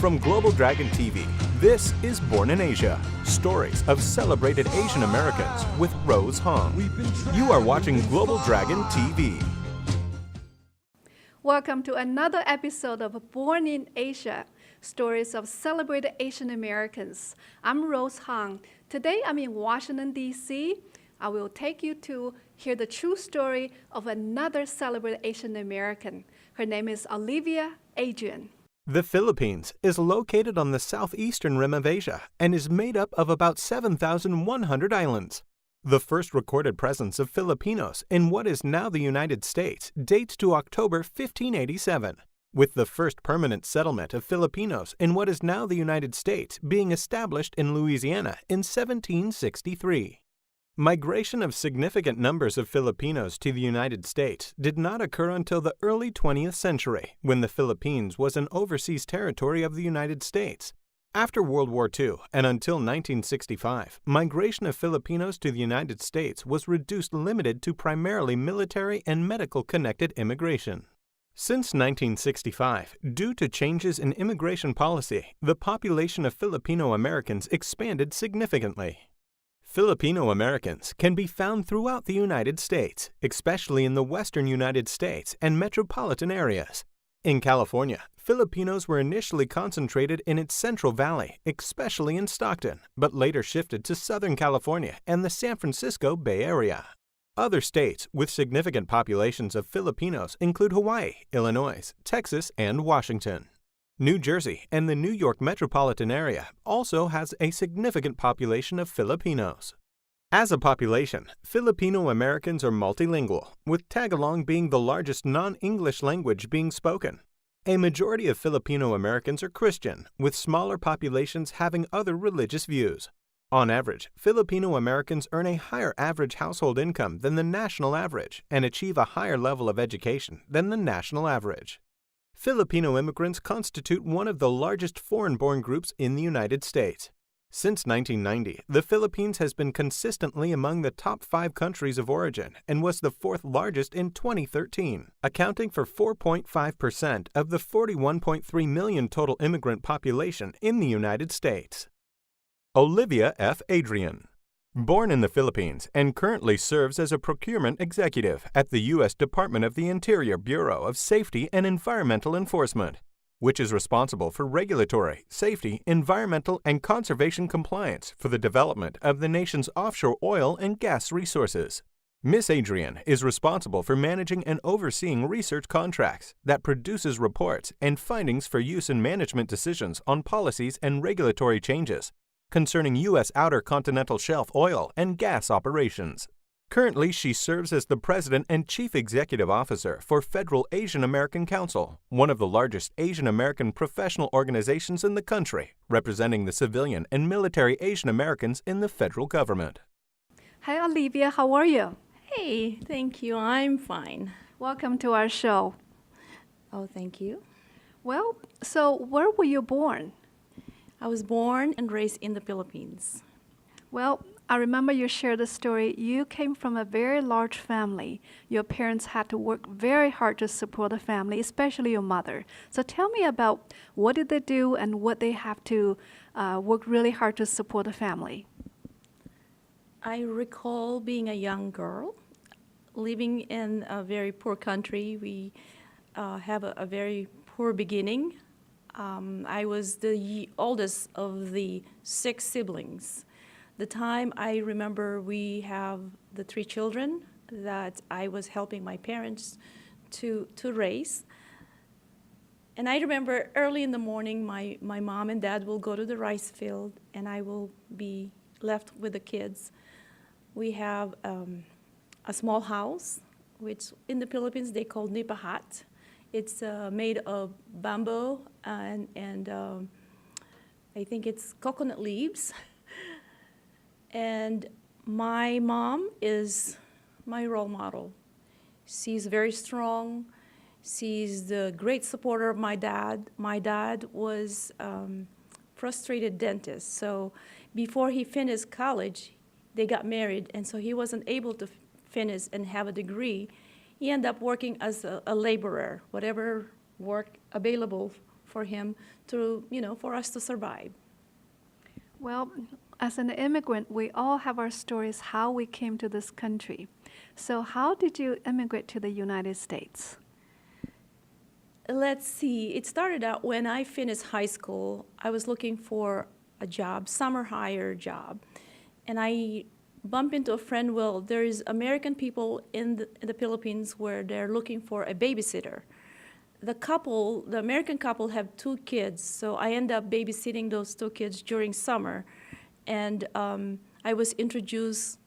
From Global Dragon TV, this is Born in Asia, stories of celebrated Asian Americans with Rose Hong. You are watching Global Dragon TV. Welcome to another episode of Born in Asia, stories of celebrated Asian Americans. I'm Rose Hong. Today I'm in Washington, D.C. I will take you to hear the true story of another celebrated Asian American. Her name is Olivia Adrian. The Philippines is located on the southeastern rim of Asia and is made up of about 7,100 islands. The first recorded presence of Filipinos in what is now the United States dates to October 1587, with the first permanent settlement of Filipinos in what is now the United States being established in Louisiana in 1763. Migration of significant numbers of Filipinos to the United States did not occur until the early 20th century, when the Philippines was an overseas territory of the United States. After World War II and until 1965, migration of Filipinos to the United States was limited to primarily military and medical-connected immigration. Since 1965, due to changes in immigration policy, the population of Filipino Americans expanded significantly. Filipino Americans can be found throughout the United States, especially in the western United States and metropolitan areas. In California, Filipinos were initially concentrated in its Central Valley, especially in Stockton, but later shifted to Southern California and the San Francisco Bay Area. Other states with significant populations of Filipinos include Hawaii, Illinois, Texas, and Washington. New Jersey and the New York metropolitan area also has a significant population of Filipinos. As a population, Filipino Americans are multilingual, with Tagalog being the largest non-English language being spoken. A majority of Filipino Americans are Christian, with smaller populations having other religious views. On average, Filipino Americans earn a higher average household income than the national average and achieve a higher level of education than the national average. Filipino immigrants constitute one of the largest foreign-born groups in the United States. Since 1990, the Philippines has been consistently among the top 5 countries of origin and was the 4th largest in 2013, accounting for 4.5% of the 41.3 million total immigrant population in the United States. Olivia F. Adrian. Born in the Philippines and currently serves as a procurement executive at the U.S. Department of the Interior Bureau of Safety and Environmental Enforcement, which is responsible for regulatory, safety, environmental, and conservation compliance for the development of the nation's offshore oil and gas resources. Ms. Adrian is responsible for managing and overseeing research contracts that produces reports and findings for use in management decisions on policies and regulatory changes concerning U.S. Outer Continental Shelf oil and gas operations. Currently, she serves as the President and Chief Executive Officer for Federal Asian American Council, one of the largest Asian American professional organizations in the country, representing the civilian and military Asian Americans in the federal government. Hi, Olivia. How are you? Hey, thank you. I'm fine. Welcome to our show. Oh, thank you. Well, so where were you born? I was born and raised in the Philippines. Well, I remember you shared the story. You came from a very large family. Your parents had to work very hard to support the family, especially your mother. So tell me about what did they do and what they have to work really hard to support the family. I recall being a young girl, living in a very poor country. We have a very poor beginning. I was the oldest of the 6 siblings. The time I remember we have the 3 children that I was helping my parents to raise. And I remember early in the morning, my mom and dad will go to the rice field and I will be left with the kids. We have a small house, which in the Philippines they call nipa hut. It's made of bamboo and I think it's coconut leaves. And my mom is my role model. She's very strong. She's the great supporter of my dad. My dad was frustrated dentist. So before he finished college, they got married. And so he wasn't able to finish and have a degree. He ended up working as a laborer, whatever work available for him to, for us to survive. Well, as an immigrant, we all have our stories how we came to this country. So how did you immigrate to the United States? Let's see. It started out when I finished high school. I was looking for a job, summer hire job. And I bumped into a friend, well, there's American people in the Philippines where they're looking for a babysitter. The American couple have 2 kids, so I end up babysitting those 2 kids during summer. And I was introduced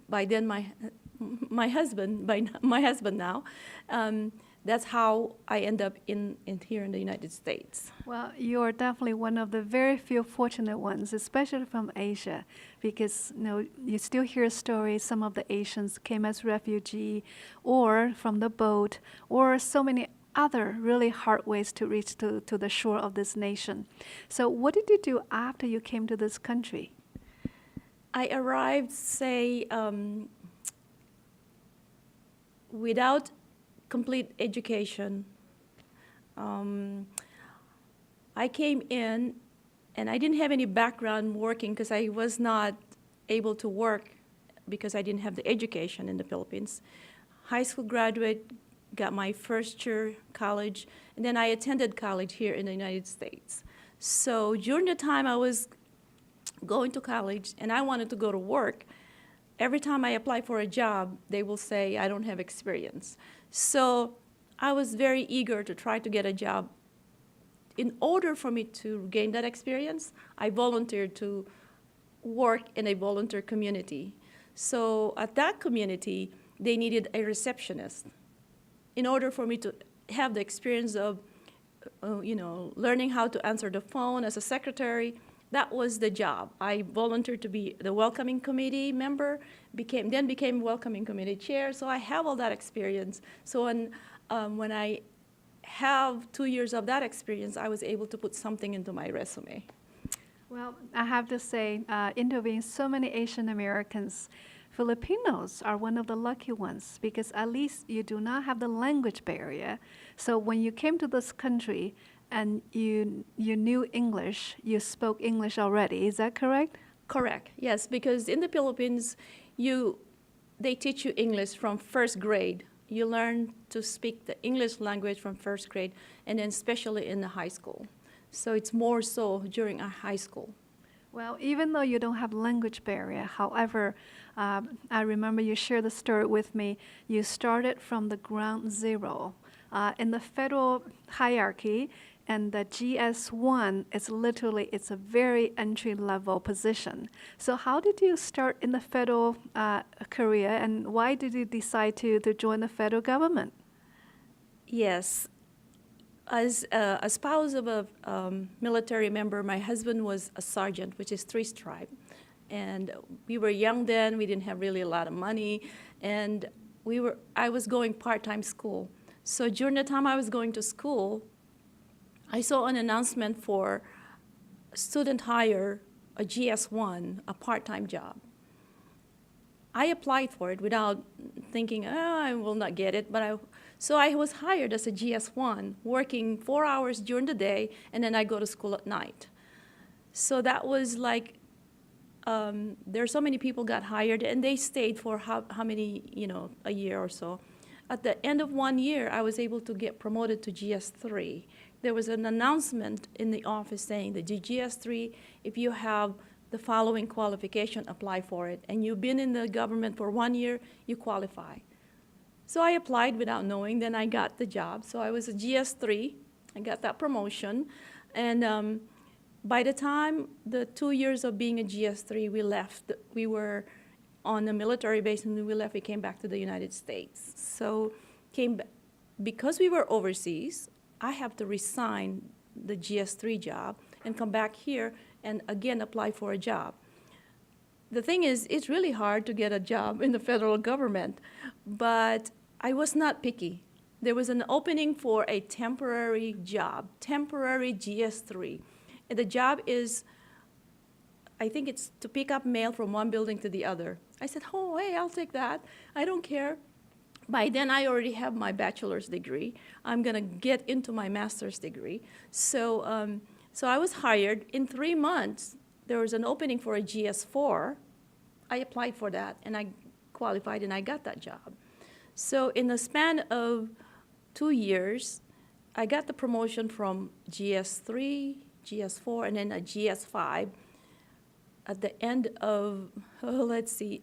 by then my husband now. That's how I end up in here in the United States. Well, you're definitely one of the very few fortunate ones, especially from Asia, because you still hear stories. Some of the Asians came as refugee, or from the boat, or so many other really hard ways to reach to the shore of this nation. So, what did you do after you came to this country? I arrived, without complete education. I came in, and I didn't have any background working because I was not able to work because I didn't have the education in the Philippines. High school graduate, got my first year college, and then I attended college here in the United States. So during the time I was going to college and I wanted to go to work, every time I apply for a job, they will say I don't have experience. So I was very eager to try to get a job. In order for me to gain that experience, I volunteered to work in a volunteer community. So at that community, they needed a receptionist. In order for me to have the experience of, learning how to answer the phone as a secretary, that was the job. I volunteered to be the welcoming committee member, became welcoming committee chair, so I have all that experience. So when I have 2 years of that experience, I was able to put something into my resume. Well, I have to say, interviewing so many Asian Americans, Filipinos are one of the lucky ones because at least you do not have the language barrier. So when you came to this country and you knew English, you spoke English already, is that correct? Correct, yes, because in the Philippines, they teach you English from first grade. You learn to speak the English language from first grade, and then especially in the high school. So it's more so during our high school. Well, even though you don't have language barrier, however, I remember you shared the story with me. You started from the ground zero. In the federal hierarchy, and the GS1 it's a very entry-level position. So how did you start in the federal career, and why did you decide to join the federal government? Yes. As a spouse of a military member, my husband was a sergeant, which is 3-stripe. And we were young then, we didn't have really a lot of money, and I was going part-time school. So during the time I was going to school, I saw an announcement for student hire, a GS1, a part-time job. I applied for it without thinking, I will not get it, so I was hired as a GS1, working 4 hours during the day, and then I go to school at night. So that was like, there are so many people got hired, and they stayed for how many, a year or so. At the end of 1 year, I was able to get promoted to GS3. There was an announcement in the office saying that the GS3, if you have the following qualification, apply for it. And you've been in the government for 1 year, you qualify. So I applied without knowing, then I got the job. So I was a GS3, I got that promotion. And by the time the 2 years of being a GS3, we left. We were on a military base, and we left, we came back to the United States. So because we were overseas, I have to resign the GS3 job and come back here and again apply for a job. The thing is, it's really hard to get a job in the federal government, but I was not picky. There was an opening for a temporary job, temporary GS3. And the job is, I think it's to pick up mail from one building to the other. I said, oh, hey, I'll take that. I don't care. By then, I already have my bachelor's degree. I'm going to get into my master's degree. So, so I was hired. In 3 months, there was an opening for a GS4. I applied for that, and I qualified, and I got that job. So in the span of 2 years, I got the promotion from GS3, GS4, and then a GS5. At the end of,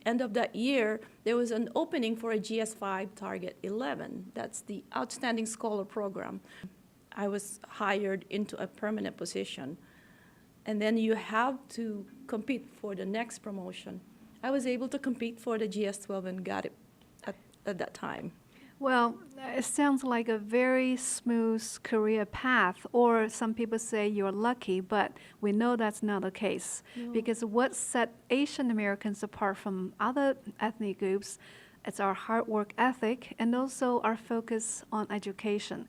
end of that year, there was an opening for a GS5 Target 11. That's the Outstanding Scholar Program. I was hired into a permanent position. And then you have to compete for the next promotion. I was able to compete for the GS12 and got it at that time. Well, it sounds like a very smooth career path, or some people say you're lucky, but we know that's not the case. No. Because what set Asian Americans apart from other ethnic groups is our hard work ethic and also our focus on education.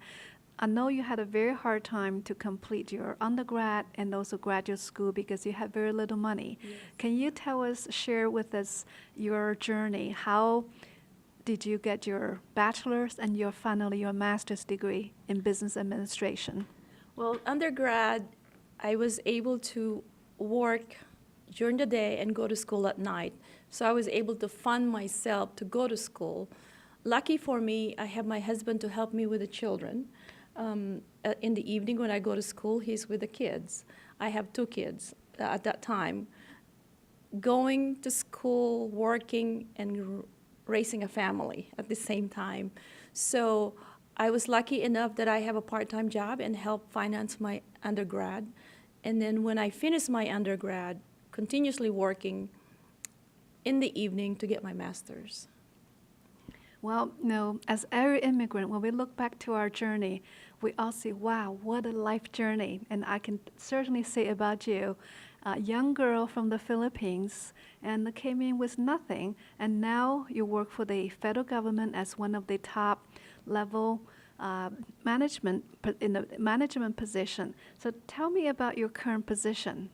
I know you had a very hard time to complete your undergrad and also graduate school because you had very little money. Yes. Can you share with us your journey? How did you get your bachelor's and finally your master's degree in business administration? Well, undergrad, I was able to work during the day and go to school at night. So I was able to fund myself to go to school. Lucky for me, I have my husband to help me with the children. In the evening when I go to school, he's with the kids. I have 2 kids at that time. Going to school, working, and raising a family at the same time. So I was lucky enough that I have a part-time job and help finance my undergrad. And then when I finished my undergrad, continuously working in the evening to get my master's. Well, no, as every immigrant, when we look back to our journey, we all say, wow, what a life journey. And I can certainly say about you, a young girl from the Philippines and came in with nothing, and now you work for the federal government as one of the top level in the management position. So tell me about your current position.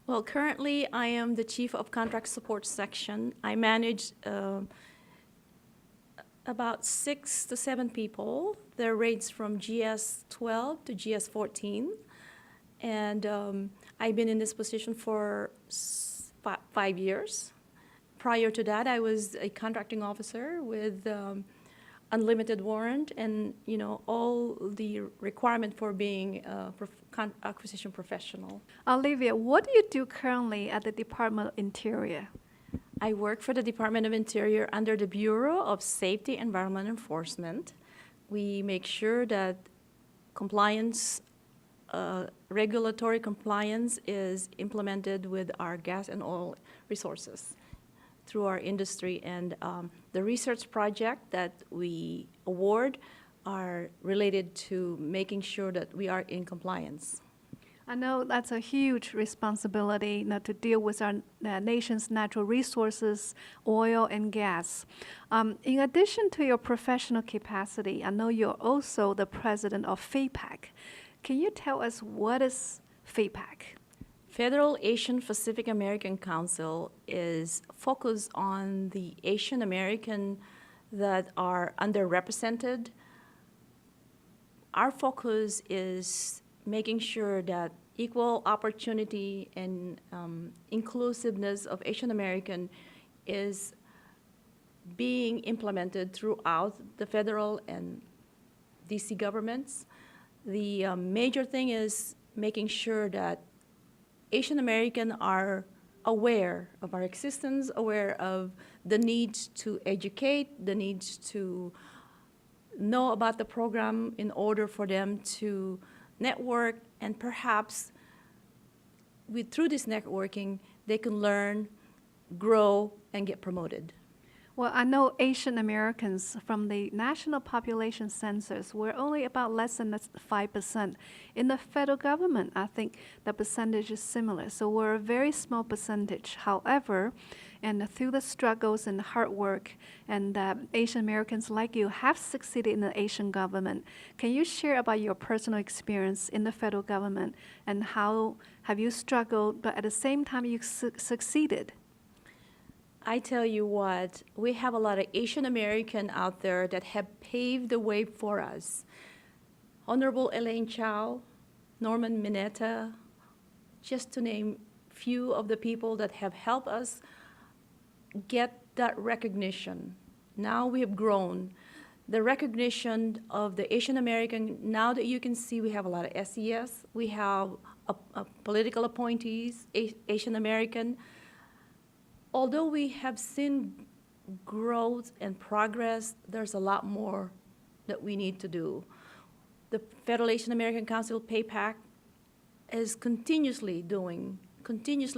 Well, currently I am the Chief of Contract Support Section. I manage about 6 to 7 people. Their rates from GS12 to GS14. And I've been in this position for 5 years. Prior to that, I was a contracting officer with unlimited warrant and all the requirement for being a acquisition professional. Olivia, what do you do currently at the Department of Interior? I work for the Department of Interior under the Bureau of Safety and Environment Enforcement. We make sure that compliance, regulatory compliance is implemented with our gas and oil resources through our industry. And the research project that we award are related to making sure that we are in compliance. I know that's a huge responsibility to deal with our nation's natural resources, oil and gas. In addition to your professional capacity, I know you're also the president of FAPAC. Can you tell us what is FAPAC? Federal Asian Pacific American Council is focused on the Asian American that are underrepresented. Our focus is making sure that equal opportunity and inclusiveness of Asian American is being implemented throughout the federal and DC governments. The major thing is making sure that Asian American are aware of our existence, aware of the need to educate, the need to know about the program in order for them to network, and perhaps through this networking, they can learn, grow, and get promoted. Well, I know Asian Americans from the National Population Census were only about less than 5%. In the federal government, I think the percentage is similar. So we're a very small percentage. However, and through the struggles and hard work, and Asian Americans like you have succeeded in the Asian government. Can you share about your personal experience in the federal government and how have you struggled, but at the same time you succeeded? I tell you what, we have a lot of Asian American out there that have paved the way for us. Honorable Elaine Chao, Norman Mineta, just to name few of the people that have helped us get that recognition. Now we have grown. The recognition of the Asian American, now that you can see we have a lot of SES, we have political appointees, Asian American. Although we have seen growth and progress, there's a lot more that we need to do. The Federal Asian American Council, PAPAC, is continuously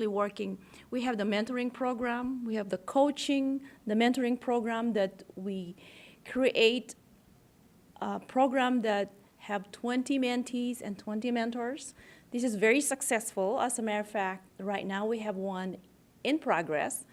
working. We have the mentoring program, we have the coaching, the mentoring program that we create a program that have 20 mentees and 20 mentors. This is very successful. As a matter of fact, right now we have one in progress.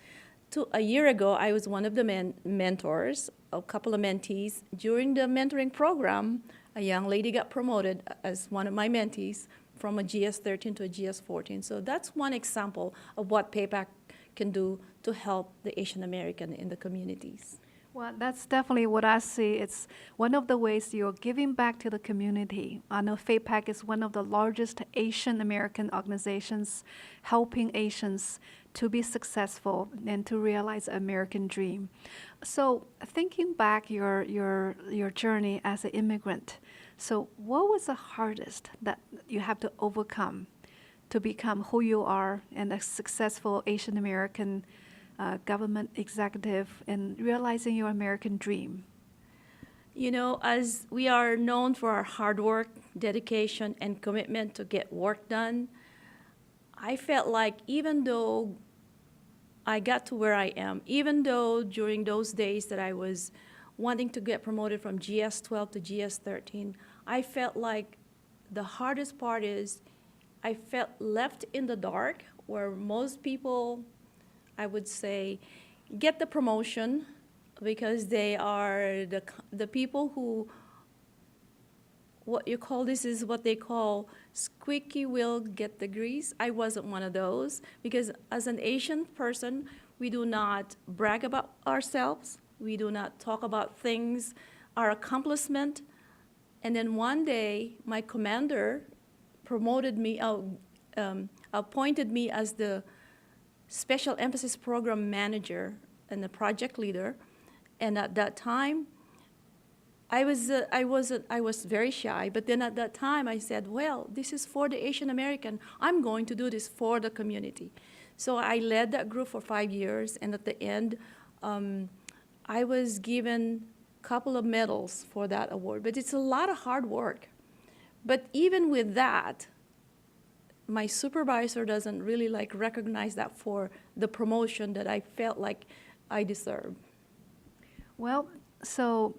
A year ago, I was one of the mentors, a couple of mentees. During the mentoring program, a young lady got promoted as one of my mentees from a GS-13 to a GS-14. So that's one example of what PAPAC can do to help the Asian American in the communities. Well, that's definitely what I see. It's one of the ways you're giving back to the community. I know FAPAC is one of the largest Asian American organizations helping Asians to be successful and to realize the American dream. So thinking back your journey as an immigrant, so what was the hardest that you have to overcome to become who you are and a successful Asian American government executive and realizing your American dream? You know, as we are known for our hard work, dedication, and commitment to get work done, I felt like even though I got to where I am, even though during those days that I was wanting to get promoted from GS-12 to GS-13, I felt like the hardest part is I felt left in the dark, where most people, I would say, get the promotion because they are the people who, what you call this is what they call squeaky wheel get the grease. I wasn't one of those because as an Asian person, we do not brag about ourselves. We do not talk about things, our accomplishment. And then one day, my commander promoted me, appointed me as the Special Emphasis Program Manager and the project leader. And at that time, I was very shy, but then at that time I said, well, this is for the Asian American. I'm going to do this for the community. So I led that group for 5 years, and at the end, I was given a couple of medals for that award. But it's a lot of hard work. But even with that, my supervisor doesn't really recognize that for the promotion that I felt like I deserved. Well, so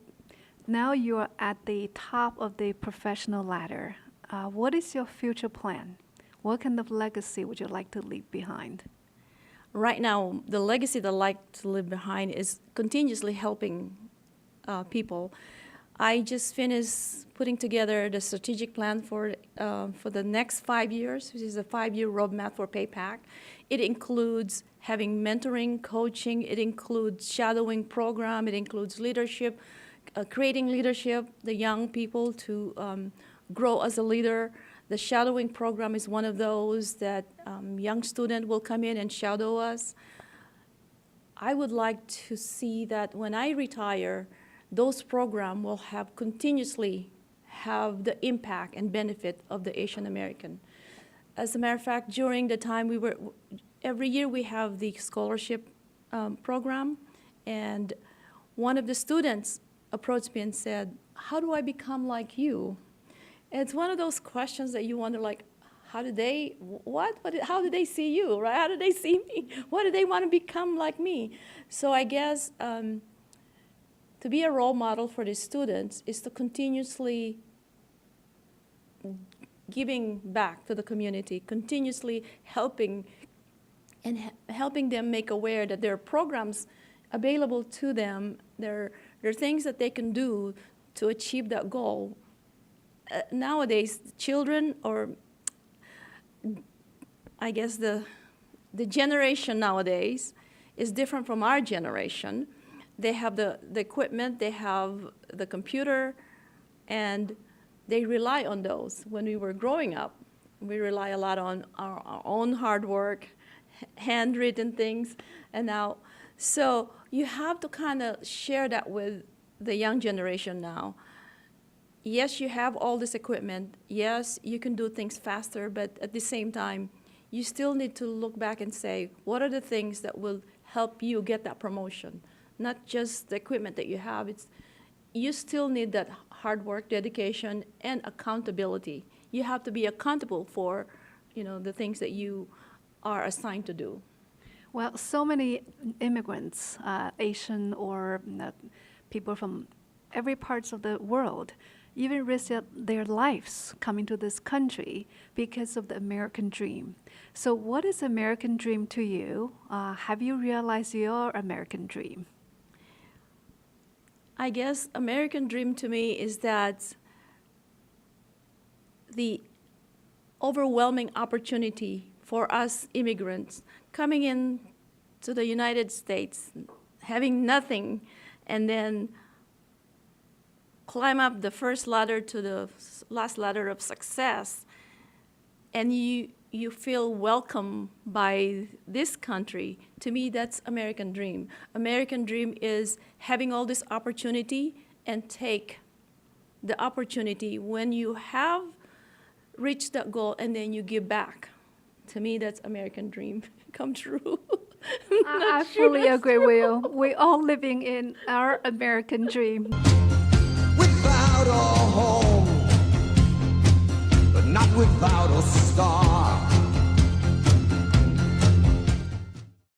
now you're at the top of the professional ladder. What is your future plan? What kind of legacy would you like to leave behind? Right now, the legacy that I like to leave behind is continuously helping people. I just finished putting together the strategic plan for the next 5 years, which is a 5-year roadmap for PAPAC. It includes having mentoring, coaching. It includes shadowing program. It includes leadership, creating leadership, the young people to grow as a leader. The shadowing program is one of those that young student will come in and shadow us. I would like to see that when I retire, those programs will have continuously have the impact and benefit of the Asian American. As a matter of fact, during the time every year we have the scholarship program, and one of the students approached me and said, how do I become like you? It's one of those questions that you wonder, how do they, how do they see you, right? How do they see me? What do they want to become like me? So I guess to be a role model for the students is to continuously giving back to the community, continuously helping them make aware that there are programs available to them. There are things that they can do to achieve that goal. Nowadays, children, or I guess the generation nowadays, is different from our generation. They have the equipment, they have the computer, and they rely on those. When we were growing up, we rely a lot on our own hard work, handwritten things, and now, so you have to kind of share that with the young generation now. Yes, you have all this equipment. Yes, you can do things faster, but at the same time, you still need to look back and say, what are the things that will help you get that promotion? Not just the equipment that you have. You still need that hard work, dedication, and accountability. You have to be accountable for, the things that you are assigned to do. Well, so many immigrants, Asian or people from every parts of the world, even risk their lives coming to this country because of the American dream. So what is American dream to you? Have you realized your American dream? I guess American dream to me is that the overwhelming opportunity for us immigrants coming in to the United States, having nothing, and then climb up the first ladder to the last ladder of success, and you feel welcome by this country. To me, that's American dream. American dream is having all this opportunity and take the opportunity when you have reached that goal, and then you give back. To me, that's American dream come true. I fully agree with you. We're all living in our American dream. Without a home, but not without a star.